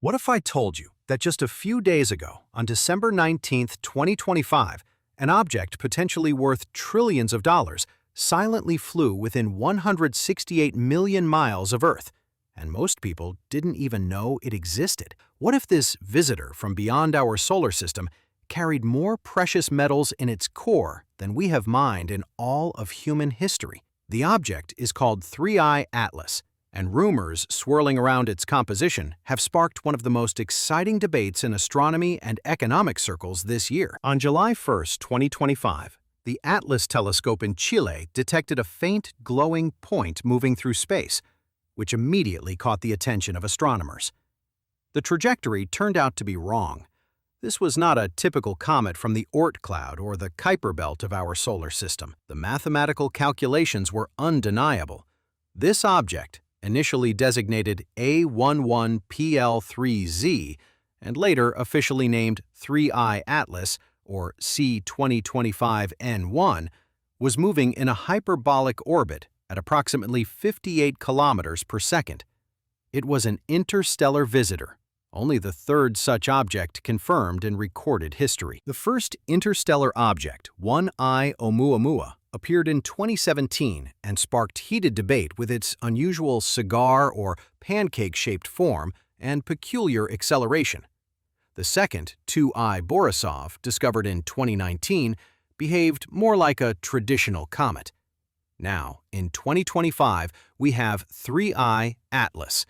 What if I told you that just a few days ago, on December 19th, 2025, an object potentially worth trillions of dollars silently flew within 168 million miles of Earth, and most people didn't even know it existed? What if this visitor from beyond our solar system carried more precious metals in its core than we have mined in all of human history? The object is called 3I Atlas, and rumors swirling around its composition have sparked one of the most exciting debates in astronomy and economic circles this year. On July 1st, 2025, the Atlas telescope in Chile detected a faint, glowing point moving through space, which immediately caught the attention of astronomers. The trajectory turned out to be wrong. This was not a typical comet from the Oort cloud or the Kuiper belt of our solar system. The mathematical calculations were undeniable. This object, initially designated A11PL3Z and later officially named 3I Atlas, or C2025N1, was moving in a hyperbolic orbit at approximately 58 kilometers per second. It was an interstellar visitor, only the third such object confirmed in recorded history. The first interstellar object, 1I Oumuamua, appeared in 2017 and sparked heated debate with its unusual cigar or pancake-shaped form and peculiar acceleration. The second, 2I Borisov, discovered in 2019, behaved more like a traditional comet. Now, in 2025, we have 3I Atlas,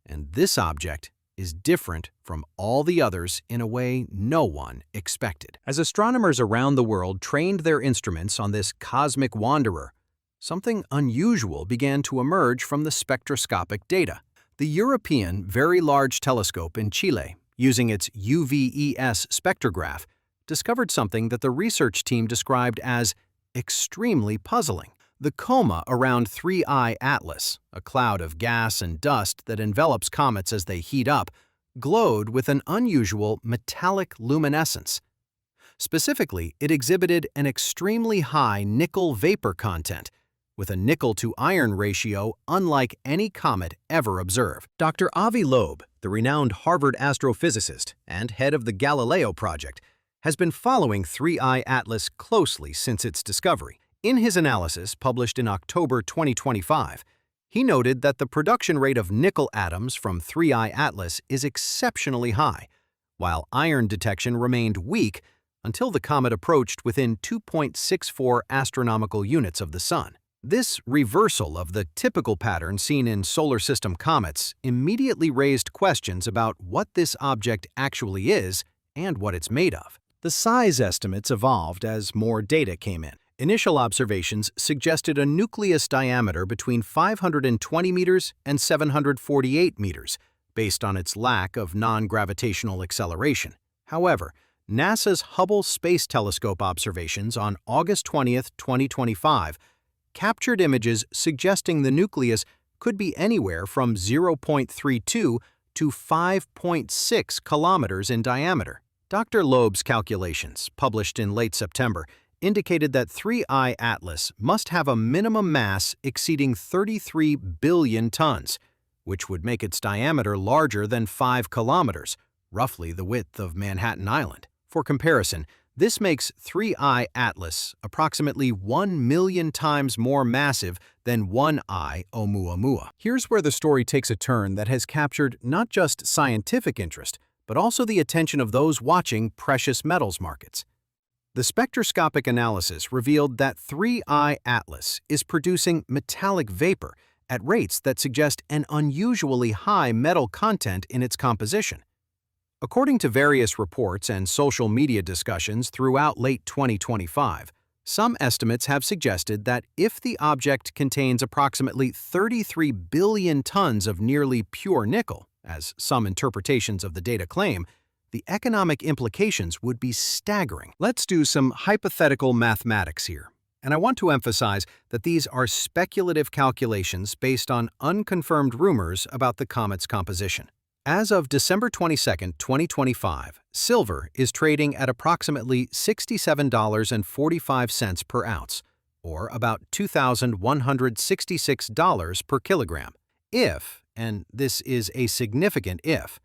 and this object is different from all the others in a way no one expected. As astronomers around the world trained their instruments on this cosmic wanderer, something unusual began to emerge from the spectroscopic data. The European Very Large Telescope in Chile, using its UVES spectrograph, discovered something that the research team described as extremely puzzling. The coma around 3I Atlas, a cloud of gas and dust that envelops comets as they heat up, glowed with an unusual metallic luminescence. Specifically, it exhibited an extremely high nickel vapor content, with a nickel-to-iron ratio unlike any comet ever observed. Dr. Avi Loeb, the renowned Harvard astrophysicist and head of the Galileo project, has been following 3I Atlas closely since its discovery. In his analysis, published in October 2025, he noted that the production rate of nickel atoms from 3I Atlas is exceptionally high, while iron detection remained weak until the comet approached within 2.64 astronomical units of the Sun. This reversal of the typical pattern seen in solar system comets immediately raised questions about what this object actually is and what it's made of. The size estimates evolved as more data came in. Initial observations suggested a nucleus diameter between 520 meters and 748 meters, based on its lack of non-gravitational acceleration. However, NASA's Hubble Space Telescope observations on August 20, 2025, captured images suggesting the nucleus could be anywhere from 0.32 to 5.6 kilometers in diameter. Dr. Loeb's calculations, published in late September, indicated that 3I Atlas must have a minimum mass exceeding 33 billion tons, which would make its diameter larger than 5 kilometers, roughly the width of Manhattan Island. For comparison, this makes 3I Atlas approximately 1 million times more massive than 1I Oumuamua. Here's where the story takes a turn that has captured not just scientific interest, but also the attention of those watching precious metals markets. The spectroscopic analysis revealed that 3I Atlas is producing metallic vapor at rates that suggest an unusually high metal content in its composition. According to various reports and social media discussions throughout late 2025, some estimates have suggested that if the object contains approximately 33 billion tons of nearly pure nickel, as some interpretations of the data claim, the economic implications would be staggering. Let's do some hypothetical mathematics here, and I want to emphasize that these are speculative calculations based on unconfirmed rumors about the comet's composition. As of December 22, 2025, silver is trading at approximately $67.45 per ounce, or about $2,166 per kilogram. If, and this is a significant if,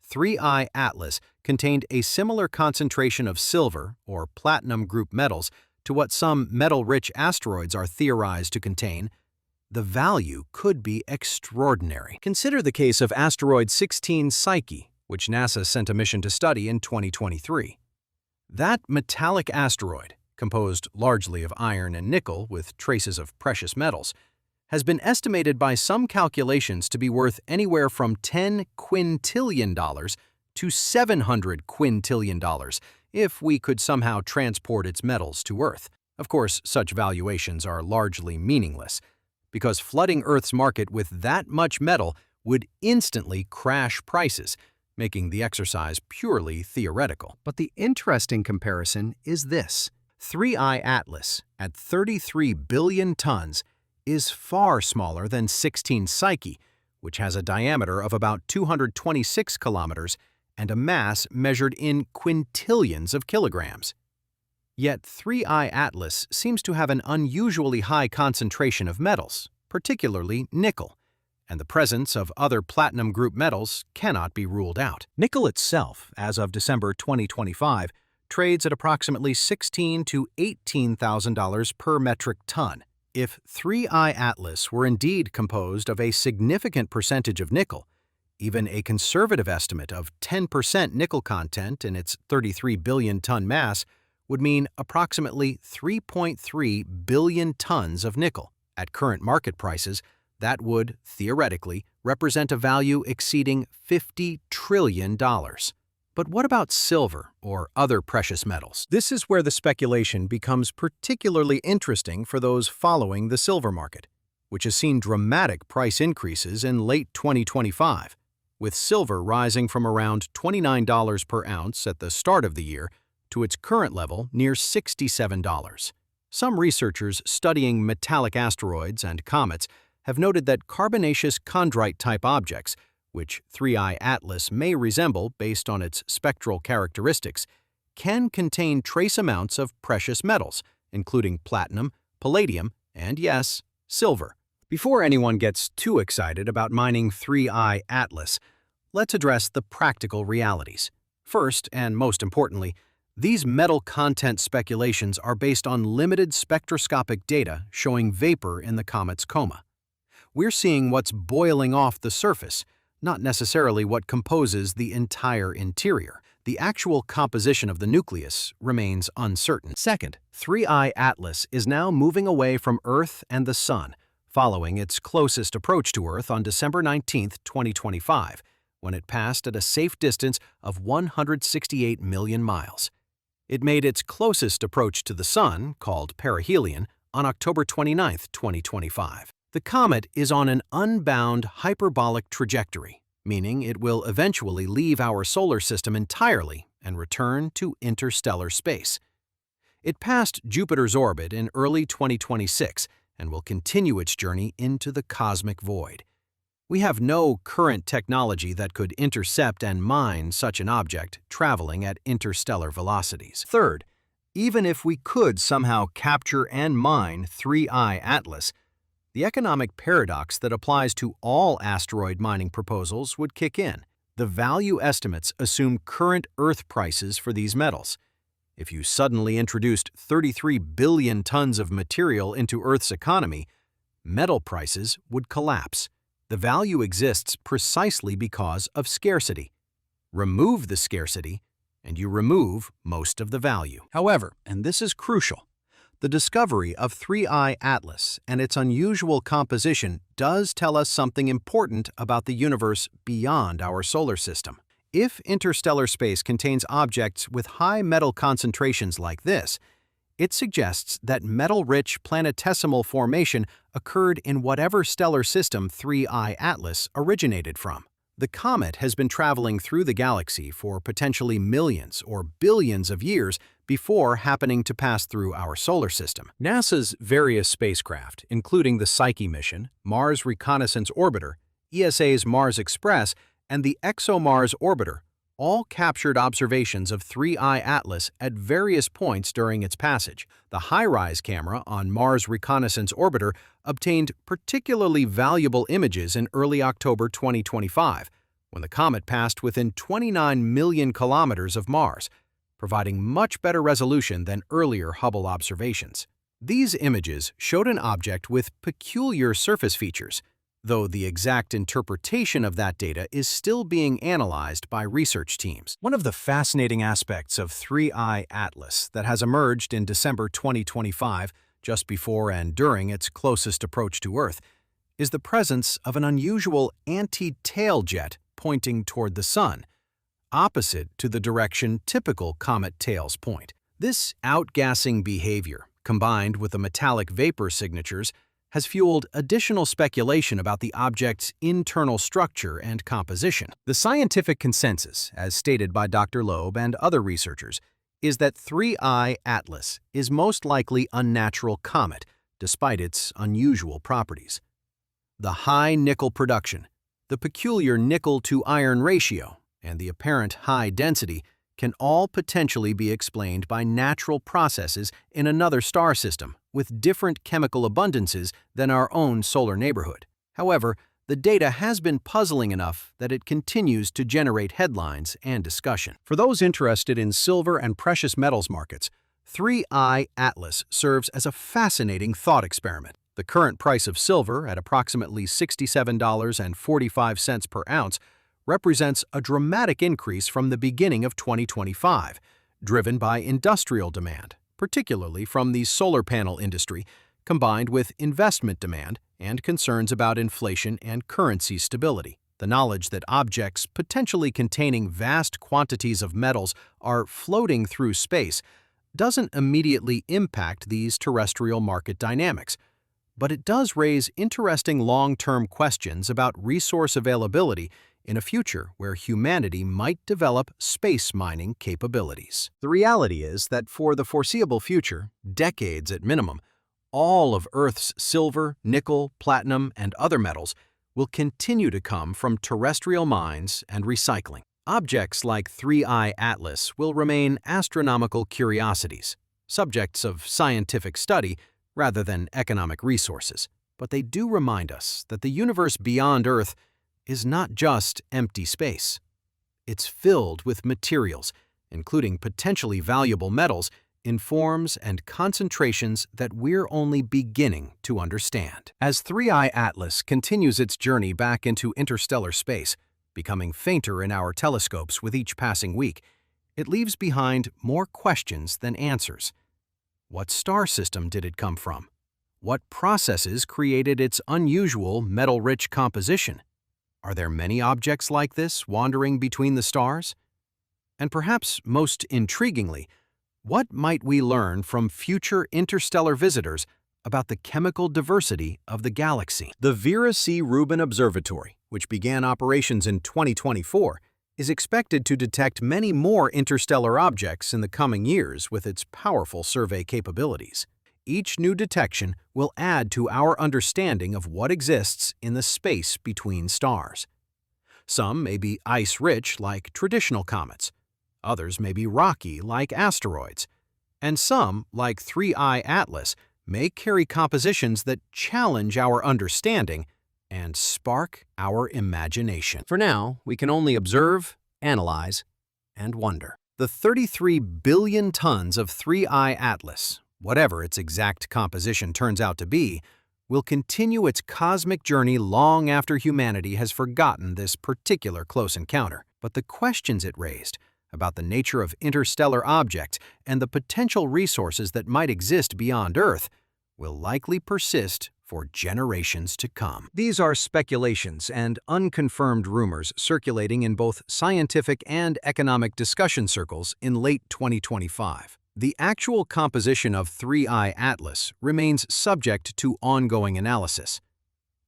3I Atlas contained a similar concentration of silver or platinum group metals to what some metal-rich asteroids are theorized to contain, the value could be extraordinary. Consider the case of asteroid 16 Psyche, which NASA sent a mission to study in 2023. That metallic asteroid, composed largely of iron and nickel with traces of precious metals, has been estimated by some calculations to be worth anywhere from $10 quintillion to $700 quintillion if we could somehow transport its metals to Earth. Of course, such valuations are largely meaningless, because flooding Earth's market with that much metal would instantly crash prices, making the exercise purely theoretical. But the interesting comparison is this. 3I Atlas, at 33 billion tons, is far smaller than 16 Psyche, which has a diameter of about 226 kilometers and a mass measured in quintillions of kilograms. Yet 3I Atlas seems to have an unusually high concentration of metals, particularly nickel, and the presence of other platinum group metals cannot be ruled out. Nickel itself, as of December 2025, trades at approximately $16,000 to $18,000 per metric ton. If 3I Atlas were indeed composed of a significant percentage of nickel, even a conservative estimate of 10% nickel content in its 33 billion ton mass would mean approximately 3.3 billion tons of nickel. At current market prices, that would, theoretically, represent a value exceeding $50 trillion. But what about silver or other precious metals? This is where the speculation becomes particularly interesting for those following the silver market, which has seen dramatic price increases in late 2025, with silver rising from around $29 per ounce at the start of the year to its current level near $67. Some researchers studying metallic asteroids and comets have noted that carbonaceous chondrite-type objects, which 3I Atlas may resemble based on its spectral characteristics, can contain trace amounts of precious metals, including platinum, palladium, and yes, silver. Before anyone gets too excited about mining 3I Atlas, let's address the practical realities. First, and most importantly, these metal content speculations are based on limited spectroscopic data showing vapor in the comet's coma. We're seeing what's boiling off the surface, not necessarily what composes the entire interior. The actual composition of the nucleus remains uncertain. Second, 3I Atlas is now moving away from Earth and the Sun, following its closest approach to Earth on December 19, 2025, when it passed at a safe distance of 168 million miles. It made its closest approach to the Sun, called perihelion, on October 29, 2025. The comet is on an unbound hyperbolic trajectory, meaning it will eventually leave our solar system entirely and return to interstellar space. It passed Jupiter's orbit in early 2026 and will continue its journey into the cosmic void. We have no current technology that could intercept and mine such an object traveling at interstellar velocities. Third, even if we could somehow capture and mine 3I Atlas, the economic paradox that applies to all asteroid mining proposals would kick in. The value estimates assume current Earth prices for these metals. If you suddenly introduced 33 billion tons of material into Earth's economy, metal prices would collapse. The value exists precisely because of scarcity. Remove the scarcity, and you remove most of the value. However, and this is crucial, the discovery of 3I Atlas and its unusual composition does tell us something important about the universe beyond our solar system. If interstellar space contains objects with high metal concentrations like this, it suggests that metal-rich planetesimal formation occurred in whatever stellar system 3I Atlas originated from. The comet has been traveling through the galaxy for potentially millions or billions of years before happening to pass through our solar system. NASA's various spacecraft, including the Psyche mission, Mars Reconnaissance Orbiter, ESA's Mars Express, and the ExoMars Orbiter, all captured observations of 3I Atlas at various points during its passage. The HiRISE camera on Mars Reconnaissance Orbiter obtained particularly valuable images in early October 2025, when the comet passed within 29 million kilometers of Mars, providing much better resolution than earlier Hubble observations. These images showed an object with peculiar surface features, though the exact interpretation of that data is still being analyzed by research teams. One of the fascinating aspects of 3I Atlas that has emerged in December 2025, just before and during its closest approach to Earth, is the presence of an unusual anti-tail jet pointing toward the Sun, opposite to the direction typical comet tails point. This outgassing behavior, combined with the metallic vapor signatures, has fueled additional speculation about the object's internal structure and composition. The scientific consensus, as stated by Dr. Loeb and other researchers, is that 3I Atlas is most likely a natural comet, despite its unusual properties. The high nickel production, the peculiar nickel-to-iron ratio, and the apparent high density can all potentially be explained by natural processes in another star system with different chemical abundances than our own solar neighborhood. However, the data has been puzzling enough that it continues to generate headlines and discussion. For those interested in silver and precious metals markets, 3I Atlas serves as a fascinating thought experiment. The current price of silver, at approximately $67.45 per ounce, represents a dramatic increase from the beginning of 2025, driven by industrial demand, particularly from the solar panel industry, combined with investment demand and concerns about inflation and currency stability. The knowledge that objects potentially containing vast quantities of metals are floating through space doesn't immediately impact these terrestrial market dynamics, but it does raise interesting long-term questions about resource availability in a future where humanity might develop space mining capabilities. The reality is that for the foreseeable future, decades at minimum, all of Earth's silver, nickel, platinum, and other metals will continue to come from terrestrial mines and recycling. Objects like 3I Atlas will remain astronomical curiosities, subjects of scientific study rather than economic resources. But they do remind us that the universe beyond Earth is not just empty space. It's filled with materials, including potentially valuable metals, in forms and concentrations that we're only beginning to understand. As 3I Atlas continues its journey back into interstellar space, becoming fainter in our telescopes with each passing week, it leaves behind more questions than answers. What star system did it come from? What processes created its unusual metal-rich composition? Are there many objects like this wandering between the stars? And perhaps most intriguingly, what might we learn from future interstellar visitors about the chemical diversity of the galaxy? The Vera C. Rubin Observatory, which began operations in 2024, is expected to detect many more interstellar objects in the coming years with its powerful survey capabilities. Each new detection will add to our understanding of what exists in the space between stars. Some may be ice-rich like traditional comets, others may be rocky like asteroids, and some, like 3I Atlas, may carry compositions that challenge our understanding and spark our imagination. For now, we can only observe, analyze, and wonder. The 33 billion tons of 3I Atlas, whatever its exact composition turns out to be, will continue its cosmic journey long after humanity has forgotten this particular close encounter. But the questions it raised about the nature of interstellar objects and the potential resources that might exist beyond Earth will likely persist for generations to come. These are speculations and unconfirmed rumors circulating in both scientific and economic discussion circles in late 2025. The actual composition of 3I Atlas remains subject to ongoing analysis.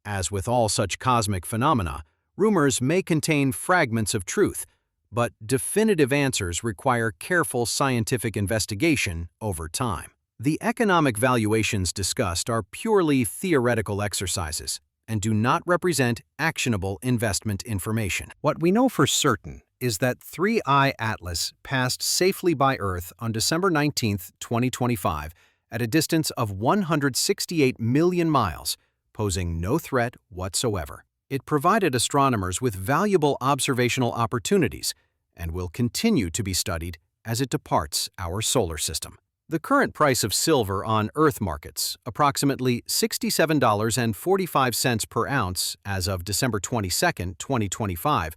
As with all such cosmic phenomena, rumors may contain fragments of truth, but definitive answers require careful scientific investigation over time. The economic valuations discussed are purely theoretical exercises and do not represent actionable investment information. What we know for certain is that 3I Atlas passed safely by Earth on December 19, 2025, at a distance of 168 million miles, posing no threat whatsoever. It provided astronomers with valuable observational opportunities and will continue to be studied as it departs our solar system. The current price of silver on Earth markets, approximately $67.45 per ounce as of December 22, 2025,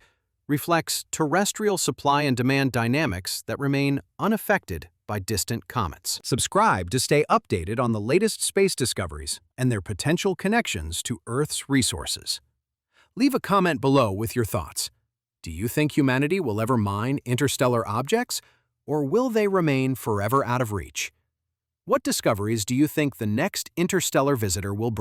reflects terrestrial supply and demand dynamics that remain unaffected by distant comets. Subscribe to stay updated on the latest space discoveries and their potential connections to Earth's resources. Leave a comment below with your thoughts. Do you think humanity will ever mine interstellar objects, or will they remain forever out of reach? What discoveries do you think the next interstellar visitor will bring?